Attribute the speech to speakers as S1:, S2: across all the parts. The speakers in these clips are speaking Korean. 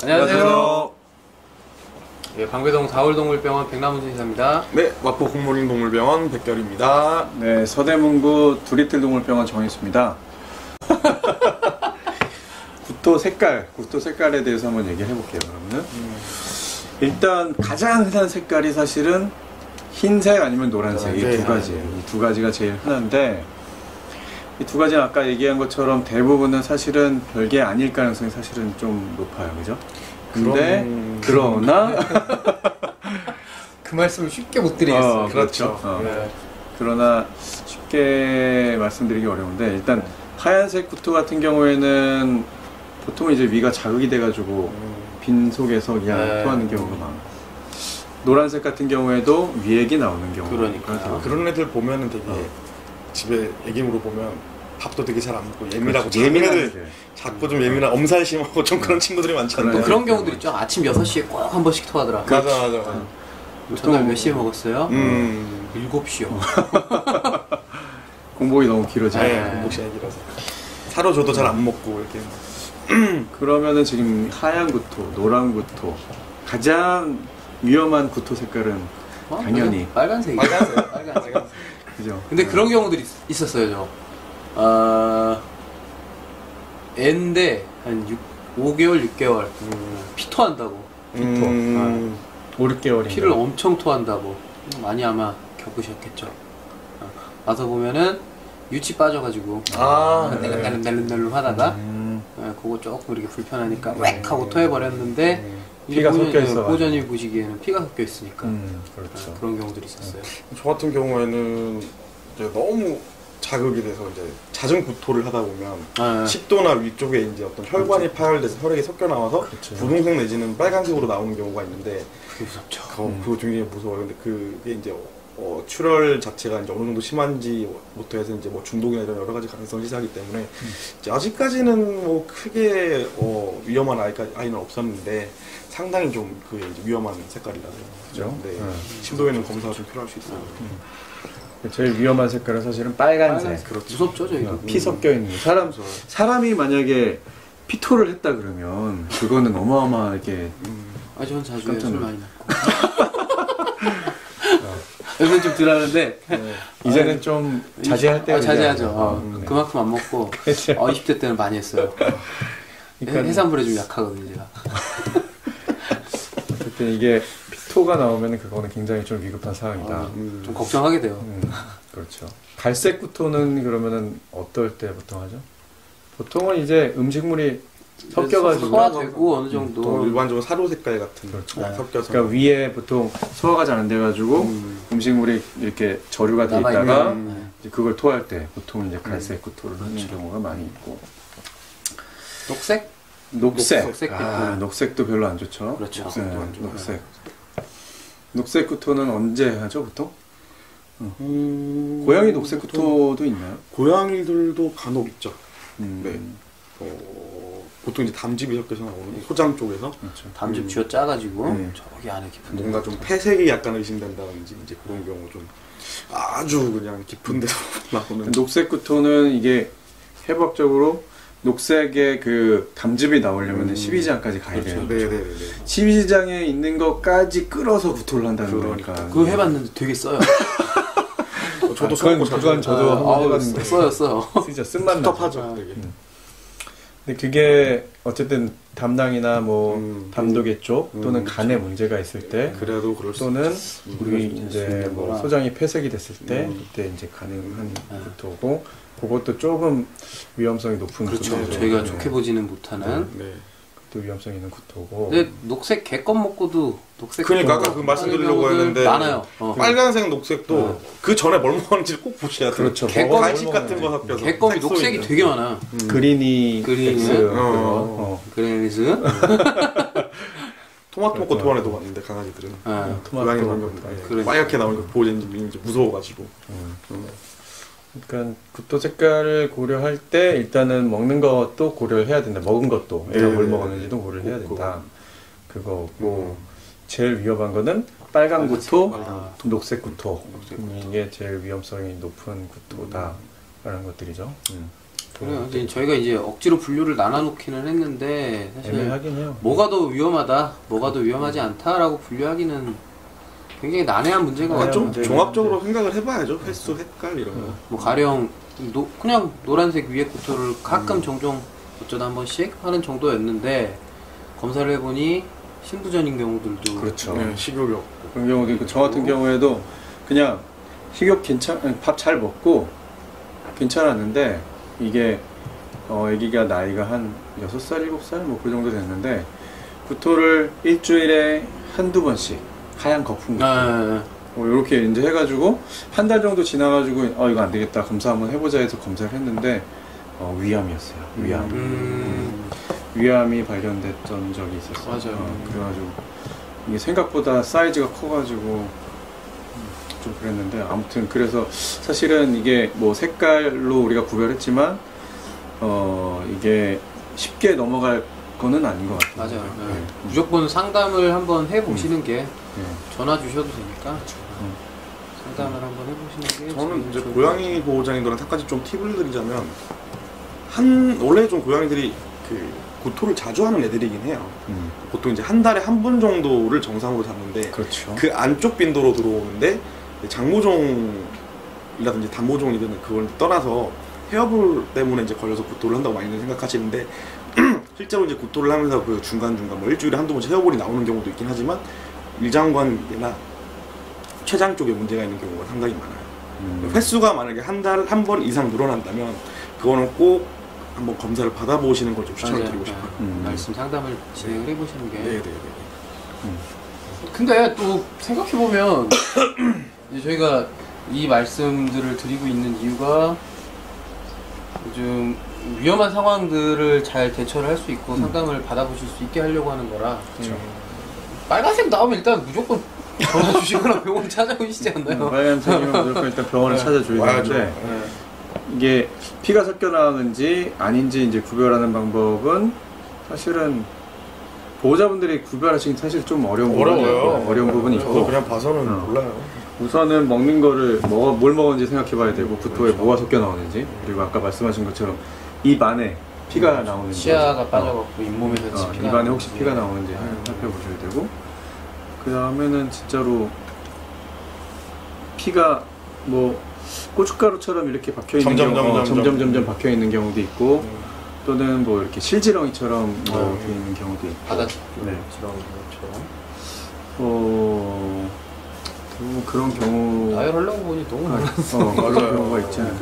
S1: 안녕하세요. 예, 방배동 다울동물병원 백남훈 의사입니다.
S2: 네, 마포 굿모닝 동물병원 백결입니다.
S3: 네, 서대문구 두리틀 동물병원 정희수입니다. 구토 색깔에 대해서 한번 얘기를 해볼게요. 그러면 일단 가장 흔한 색깔이 사실은 흰색 아니면 노란색, 이 두 가지예요. 이 두 가지가 제일 흔한데, 이 두 가지는 아까 얘기한 것처럼 대부분은 사실은 별게 아닐 가능성이 사실은 좀 높아요, 그죠? 근데 그러나
S1: 그 말씀을 쉽게 못 드리겠어요.
S3: 그렇죠.
S1: 네.
S3: 그러나 쉽게 말씀드리기 어려운데, 일단 하얀색 구토 같은 경우에는 보통 이제 위가 자극이 돼가지고 빈속에서 그냥 토하는 경우가 많아요. 노란색 같은 경우에도 위액이 나오는 경우가
S1: 그러니까
S2: 그런 애들 보면은 되게 집에 애기물로 보면 밥도 되게 잘 안 먹고 예민하고
S3: 그렇죠. 예민한 애들.
S2: 자꾸 좀 예민한 엄살 심하고 좀 그런 친구들이 많잖아요.
S1: 또 그런 경우들 있죠. 아침 6시에 꼭 한 번씩 토하더라.
S2: 맞아.
S1: 전날 몇 시에 먹었어요? 7시요.
S3: 공복이 너무 길어지네.
S2: 네, 공복 시간이 길어서 사료 줘도 잘 안 먹고 이렇게.
S3: 그러면은 지금 하얀 구토, 노란 구토, 가장 위험한 구토 색깔은 당연히
S1: 빨간색이죠. 빨간색.
S3: 그죠?
S1: 근데 그런 경우들이 있었어요, 저. 애인데 한 5개월, 6개월 피 토한다고.
S3: 5, 6개월인가?
S1: 피를 엄청 토한다고. 많이 아마 겪으셨겠죠. 와서 보면은 유치 빠져가지고 날름날름 하다가 그거 조금 이렇게 불편하니까 웩 하고 토해버렸는데
S3: 피가 섞여 있어.
S1: 보전이 보시기에는 피가 섞여 있으니까
S3: 그렇죠.
S1: 그런 경우들이 있었어요.
S2: 저 같은 경우에는 이제 너무 자극이 돼서 이제 잦은 구토를 하다 보면 식도나 위쪽에 이제 어떤 혈관이 파열돼서 혈액이 섞여 나와서 분홍색 내지는 빨간색으로 나오는 경우가 있는데
S1: 그게 무섭죠.
S2: 그거 굉장히 무서워요. 근데 그게 이제 출혈 자체가 이제 어느 정도 심한지부터 해서 이제 뭐 중독이나 이런 여러 가지 가능성을 시사하기 때문에 이제 아직까지는 뭐 크게 위험한 아이는 없었는데 상당히 좀 그게 이제 위험한 색깔이라서
S3: 그죠?
S2: 네. 심도에는 검사가 좀 필요할 수 있어요.
S3: 제일 위험한 색깔은 사실은 빨간색.
S1: 그렇죠. 무섭죠, 저희도.
S3: 피 섞여 있는 사람이 만약에 피토를 했다 그러면 그거는 어마어마하게.
S1: 전 자주 술 많이 먹고. 요즘 좀 덜하는데
S3: 이제는 좀 자제할 때가
S1: 자제하죠. 그만큼 안 먹고 20대 때는 많이 했어요.
S3: 그러니까
S1: 해산물에 좀 약하거든요, 제가.
S3: 어쨌든 이게 피토가 나오면 그거는 굉장히 좀 위급한 상황이다.
S1: 좀 걱정하게 돼요.
S3: 그렇죠. 갈색 구토는 그러면은 어떨 때 보통 하죠? 보통은 이제 음식물이 섞여가지고
S1: 소화되고 어느 정도
S2: 일반적으로 사료 색깔 같은 섞여서
S3: 그러니까 위에 보통 소화가 잘 안 돼가지고 음식물이 이렇게 저류가 돼 있다가 이제 그걸 토할 때 보통 이제 갈색 구토를 하는 경우가 많이 있고 녹색도 별로 안 좋죠.
S1: 그렇죠.
S3: 녹색 구토는 언제 하죠 보통? 고양이 녹색 구토도 있나요?
S2: 고양이들도 간혹 있죠.
S3: 네.
S2: 보통 이제 담즙이 섞여서 나오는 소장 쪽에서
S1: 그렇죠. 담즙 쥐어 짜가지고 저기 안에 깊은
S2: 뭔가 좀 폐색이 약간 의심된다든지 이제 그런 경우 좀 아주 그냥 깊은 데서 나오는
S3: 녹색 구토는 이게 해부학적으로 녹색의 그 담즙이 나오려면 12장까지 가야 돼요.
S2: 네네네.
S3: 12장에 있는 것까지 끌어서 구토를 한다는 거니까.
S1: 그거 해봤는데 되게 써요.
S2: 저도
S3: 그건 저도 한번 해봤는데
S1: 써요.
S3: 진짜 쓴맛
S2: 답답하죠. 되게.
S3: 근데 그게 어쨌든 담낭이나 뭐 담독의 쪽 또는 간에 문제가 있을 때
S2: 그래도 그럴
S3: 또는 우리 이제 뭐 소장이 폐색이 됐을 때 그때 이제 가능한 구토고 그것도 조금 위험성이 높은
S1: 그렇죠.
S3: 구토죠.
S1: 저희가 좋게 보지는 못하는
S3: 그것도 위험성이 있는 구토고.
S1: 근데 녹색 개껌 먹고도 녹색
S2: 그러니까 아까 그 말씀드리려고 했는데
S1: 많아요.
S2: 빨간색 녹색도 그 전에 뭘 먹었는지 꼭 보셔야 돼요.
S3: 그렇죠.
S2: 간식 같은 거 섞여서
S1: 개껌이 녹색이 되게 많아.
S3: 그리니스
S2: 토마토 먹고 토한 애도 많은데 강아지들은 고양이 먹는 빨갛게 나오는 거 보고 이제 무서워가지고.
S3: 그러니까 구토 색깔을 고려할 때 일단은 먹는 것도 고려를 해야 된다. 먹은 것도 애가 뭘 먹었는지도 고려를 해야 된다. 그거고 제일 위험한 거는 빨간 구토, 녹색 구토. 이게 제일 위험성이 높은 구토다라는 것들이죠.
S1: 그래요. 이제 저희가 이제 억지로 분류를 나눠놓기는 했는데 사실
S3: 애매하긴 해요.
S1: 뭐가 더 위험하다, 뭐가 더 위험하지 않다라고 분류하기는 굉장히 난해한 문제가
S2: 그러니까 좀
S3: 문제는
S2: 종합적으로 생각을 해봐야죠. 횟수, 횟깔 이런 거.
S1: 뭐 가령 그냥 노란색 위에 구토를 가끔 종종 어쩌다 한 번씩 하는 정도였는데 검사를 해보니 신부전인 경우들도
S3: 그렇죠.
S2: 네, 식욕이 없고.
S3: 그런 경우도 있고 저 같은 경우에도 그냥 식욕 밥 잘 먹고 괜찮았는데 이게 아기가 나이가 한 6살, 7살 뭐 그 정도 됐는데 구토를 일주일에 한두 번씩 하얀 거품 같은 이렇게 이제 해가지고 한 달 정도 지나가지고 이거 안 되겠다 검사 한번 해보자 해서 검사를 했는데 위암이었어요. 위암이 발견됐던 적이 있었어요.
S1: 맞아요.
S3: 그래가지고 이게 생각보다 사이즈가 커가지고 좀 그랬는데 아무튼 그래서 사실은 이게 뭐 색깔로 우리가 구별했지만 이게 쉽게 넘어갈 거는 아닌 것 같아요.
S1: 맞아요.
S3: 네.
S1: 무조건 상담을 한번 해보시는 게 전화 주셔도 되니까 상담을 한번 해보시는 게
S2: 저는 이제
S1: 좋을
S2: 고양이 보호자님들한테 한 가지 좀 팁을 드리자면 원래 좀 고양이들이 그 구토를 자주 하는 애들이긴 해요. 보통 이제 한 달에 한 번 정도를 정상으로 잡는데
S3: 그렇죠.
S2: 그 안쪽 빈도로 들어오는데 장모종이라든지 단모종이든 그걸 떠나서 헤어볼 때문에 이제 걸려서 구토를 한다고 많이들 생각하시는데 실제로 이제 구토를 하면서 그 중간중간 뭐 일주일에 한두 번씩 헤어볼이 나오는 경우도 있긴 하지만 일장관계나 췌장 쪽에 문제가 있는 경우가 상당히 많아요. 횟수가 만약에 한 달 한 번 이상 늘어난다면 그거는 꼭 한번 검사를 받아보시는 걸 좀 추천을 드리고 싶어요.
S1: 말씀 상담을 진행을 해보시는 게.
S2: 네네네.
S1: 근데 또 생각해보면 이제 저희가 이 말씀들을 드리고 있는 이유가 요즘 위험한 상황들을 잘 대처를 할 수 있고 상담을 받아보실 수 있게 하려고 하는 거라.
S3: 그렇죠.
S1: 빨간색 나오면 일단 무조건 전화 주시거나 병원 찾아오시지 않나요?
S3: 빨간색이면 무조건 일단 병원을 찾아줘야 되는데 이게 피가 섞여 나오는지 아닌지 이제 구별하는 방법은 사실은 보호자분들이 구별하시기 사실 좀 어려운 부분이
S2: 저도
S3: 있고
S2: 그냥 봐서는 몰라요.
S3: 우선은 먹는 거를 뭘 먹었는지 생각해봐야 되고 구토에 뭐가 섞여 나오는지 그리고 아까 말씀하신 것처럼 입 안에 피가 나오는지
S1: 치아가 빠져갖고 잇몸에서 피가
S3: 입 안에 혹시 피가 나오는지 살펴보셔야 되고 그 다음에는 진짜로 피가 뭐 고춧가루처럼 이렇게 박혀있는 점점 박혀있는 경우도 있고 또는 뭐 이렇게 실지렁이처럼 뭐 이렇게 있는 경우도 있고
S1: 바다
S3: 네.
S1: 지렁이처럼
S3: 또 그런 경우
S1: 나열하려고 보니 너무 많아.
S3: 그런 경우가 있잖아요.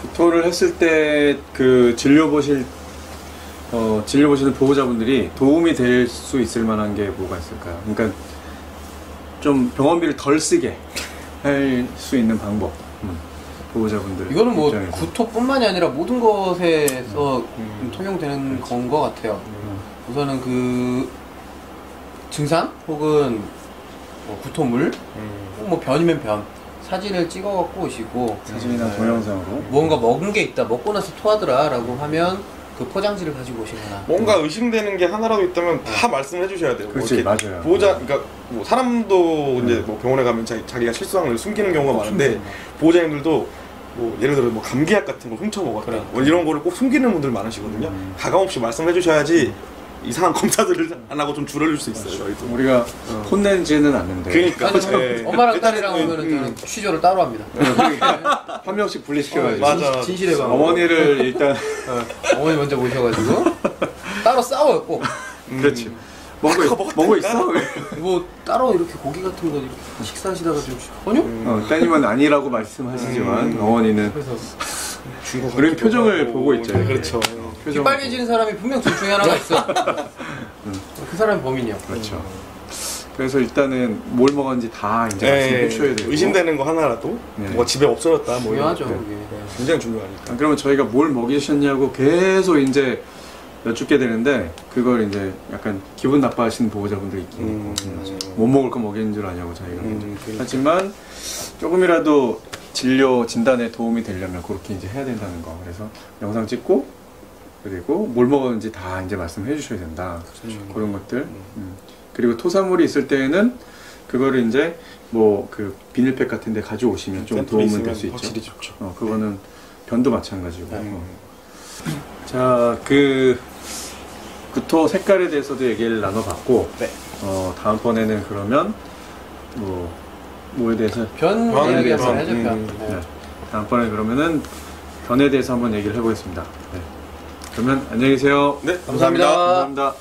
S3: 구토를 했을 때 그 진료 보시는 보호자분들이 도움이 될 수 있을 만한 게 뭐가 있을까요? 그러니까 좀 병원비를 덜 쓰게 할 수 있는 방법. 보호자분들
S1: 이거는 뭐
S3: 입장에서.
S1: 구토뿐만이 아니라 모든 것에서 통용되는 건 것 같아요. 우선은 그 증상 혹은 뭐 구토물, 뭐 변이면 변 사진을 찍어갖고 오시고
S3: 사진이나 동영상으로
S1: 무언가 먹은 게 있다, 먹고 나서 토하더라라고 하면 그 포장지를 가지고 오시거나
S2: 뭔가 의심되는 게 하나라도 있다면 다 말씀을 해주셔야 돼요.
S3: 그렇지,
S2: 뭐
S3: 맞아요.
S2: 보호자, 그러니까 뭐 사람도 이제 뭐 병원에 가면 자기가 실수한 걸 숨기는 경우가 많은데 보호자님들도 뭐 예를 들어 뭐 감기약 같은 거 훔쳐 먹었다,
S1: 그래.
S2: 뭐 이런 거를 꼭 숨기는 분들 많으시거든요. 가감없이 말씀해 주셔야지 이상한 검사들을 안 하고 좀 줄여줄 수 있어요. 저희도.
S3: 우리가 혼내지는 않는데
S2: 그러니까
S1: 아니, 저
S2: 네.
S1: 엄마랑 딸이랑 오면은 저는 취조를 따로 합니다.
S3: 한 명씩 분리시켜가지고
S2: 맞아.
S1: 진실의 방
S3: 어머니를 일단
S1: 어머니 먼저 모셔가지고 따로 싸워요 꼭.
S3: 그렇지 먹고 있어?
S1: 뭐 따로 이렇게 고기 같은 거 이렇게 식사하시다가 좀 아니요?
S3: 따님은 아니라고 말씀하시지만 어머니는
S1: 그래서
S3: 우리는 표정을 보고 있죠.
S2: 그렇죠.
S1: 귀 빨개지는 사람이 분명 둘 중에 하나가 있어. 그 사람이 범인이야.
S3: 그렇죠. 그래서 일단은 뭘 먹었는지 다 이제 말씀해 주셔야 되고
S2: 의심되는 거 하나라도 뭐 집에 없어졌다 뭐
S1: 중요하죠.
S2: 이런 거.
S1: 그게.
S2: 굉장히 중요하니까.
S3: 그러면 저희가 뭘 먹이셨냐고 계속 이제 여쭙게 되는데 그걸 이제 약간 기분 나빠하시는 보호자분들이 있긴 있고 못 먹을 거 먹이는 줄 아냐고 저희가 하지만 조금이라도 진료 진단에 도움이 되려면 그렇게 이제 해야 된다는 거. 그래서 영상 찍고 그리고 뭘 먹었는지 다 이제 말씀해 주셔야 된다. 그런 것들. 그리고 토사물이 있을 때에는 그거를 이제 뭐 그 비닐팩 같은 데 가져오시면 좀 도움은 될 수 있죠.
S2: 확실히 좋죠.
S3: 그거는 변도 마찬가지고. 자, 그 구토 색깔에 대해서도 얘기를 나눠봤고,
S1: 네.
S3: 다음번에는 그러면 뭐에 대해서
S1: 변 이야기 한번 해줘.
S3: 네.
S1: 변.
S3: 다음번에 그러면은 변에 대해서 한번 얘기를 해보겠습니다. 네. 그러면 안녕히 계세요.
S2: 네, 감사합니다.
S3: 감사합니다.